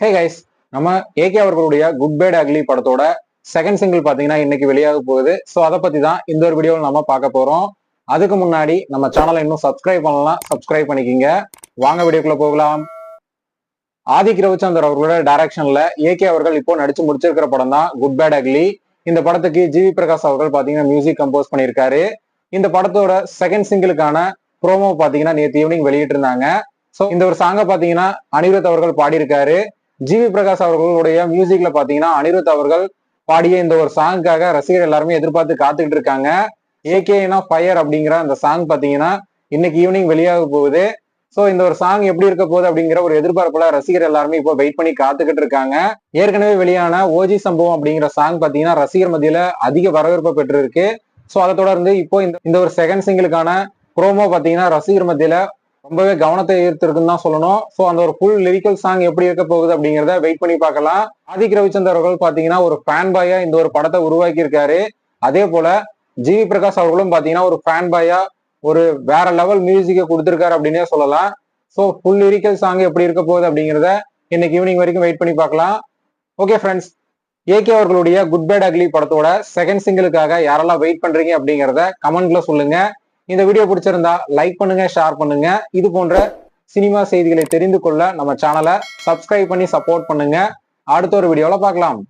Hey guys, நம்ம AK அவர்களுடைய good bad ugly படத்தோட செகண்ட் சிங்கிள் பாத்தீங்கன்னா இன்னைக்கு வெளியாக போகுது. ஸோ அதை பத்தி தான் இந்த ஒரு வீடியோவில் நம்ம பார்க்க போறோம். அதுக்கு முன்னாடி நம்ம சேனலை இன்னும் சப்ஸ்கிரைப் பண்ணலாம், சப்ஸ்கிரைப் பண்ணிக்கிங்க. வாங்க வீடியோக்குள்ள போகலாம். ஆதிக் ரவிச்சந்தர் அவர்களோட டைரக்ஷன்ல ஏகே அவர்கள் இப்போ நடிச்சு முடிச்சிருக்கிற படம் தான் குட் பேட் அக்லி. இந்த படத்துக்கு ஜிவி பிரகாஷ் அவர்கள் பாத்தீங்கன்னா மியூசிக் கம்போஸ் பண்ணியிருக்காரு. இந்த படத்தோட செகண்ட் சிங்கிளுக்கான ப்ரோமோ பாத்தீங்கன்னா நேற்று ஈவினிங் வெளியிட்டு இருந்தாங்க. ஸோ இந்த ஒரு சாங்கை பாத்தீங்கன்னா அனிருத் அவர்கள் பாடியிருக்காரு. ஜிவி பிரகாஷ் அவர்களுடைய மியூசிக்ல பாத்தீங்கன்னா அனிருத் அவர்கள் பாடிய இந்த ஒரு சாங்குக்காக ரசிகர் எல்லாருமே எதிர்பார்த்து காத்துக்கிட்டு இருக்காங்க. ஏகேனா ஃபயர் அப்படிங்கிற அந்த சாங் பாத்தீங்கன்னா இன்னைக்கு ஈவினிங் வெளியாக போகுது. சோ இந்த ஒரு சாங் எப்படி இருக்க போகுது அப்படிங்கிற ஒரு எதிர்பார்ப்புல ரசிகர் எல்லாருமே இப்போ வெயிட் பண்ணி காத்துக்கிட்டு இருக்காங்க. ஏற்கனவே வெளியான ஓஜி சம்பவம் அப்படிங்கிற சாங் பாத்தீங்கன்னா ரசிகர் மத்தியில அதிக வரவேற்பு பெற்று இருக்கு. சோ அதை தொடர்ந்து இப்போ இந்த ஒரு செகண்ட் சிங்கிளுக்கான ப்ரோமோ பாத்தீங்கன்னா ரசிகர் மத்தியில ரொம்பவே கவனத்தை ஈர்த்திருக்குன்னு தான் சொல்லணும். சோ அந்த ஒரு ஃபுல் லிரிக்கல் சாங் எப்படி இருக்க போகுது அப்படிங்கிறத வெயிட் பண்ணி பார்க்கலாம். ஆதிக் ரவிச்சந்தர் அவர்கள் பாத்தீங்கன்னா ஒரு ஃபேன் பாயா இந்த ஒரு படத்தை உருவாக்கி இருக்காரு. அதே போல ஜிவி பிரகாஷ் அவர்களும் பாத்தீங்கன்னா ஒரு ஃபேன் பாயா ஒரு வேற லெவல் மியூசிக்கை கொடுத்திருக்காரு அப்படின்னே சொல்லலாம். ஸோ ஃபுல் லிரிக்கல் சாங் எப்படி இருக்க போகுது அப்படிங்கிறத இன்னைக்கு ஈவினிங் வரைக்கும் வெயிட் பண்ணி பார்க்கலாம். ஓகே ஃப்ரெண்ட்ஸ், ஏகே அவர்களுடைய குட் பேட் அக்லி படத்தோட செகண்ட் சிங்கிளுக்காக யாரெல்லாம் வெயிட் பண்றீங்க அப்படிங்கிறத கமெண்ட்ல சொல்லுங்க. இந்த வீடியோ பிடிச்சிருந்தா லைக் பண்ணுங்க, ஷேர் பண்ணுங்க. இது போன்ற சினிமா செய்திகளை தெரிந்து கொள்ள நம்ம சேனலை சப்ஸ்கிரைப் பண்ணி சப்போர்ட் பண்ணுங்க. அடுத்த ஒரு வீடியோல பார்க்கலாம்.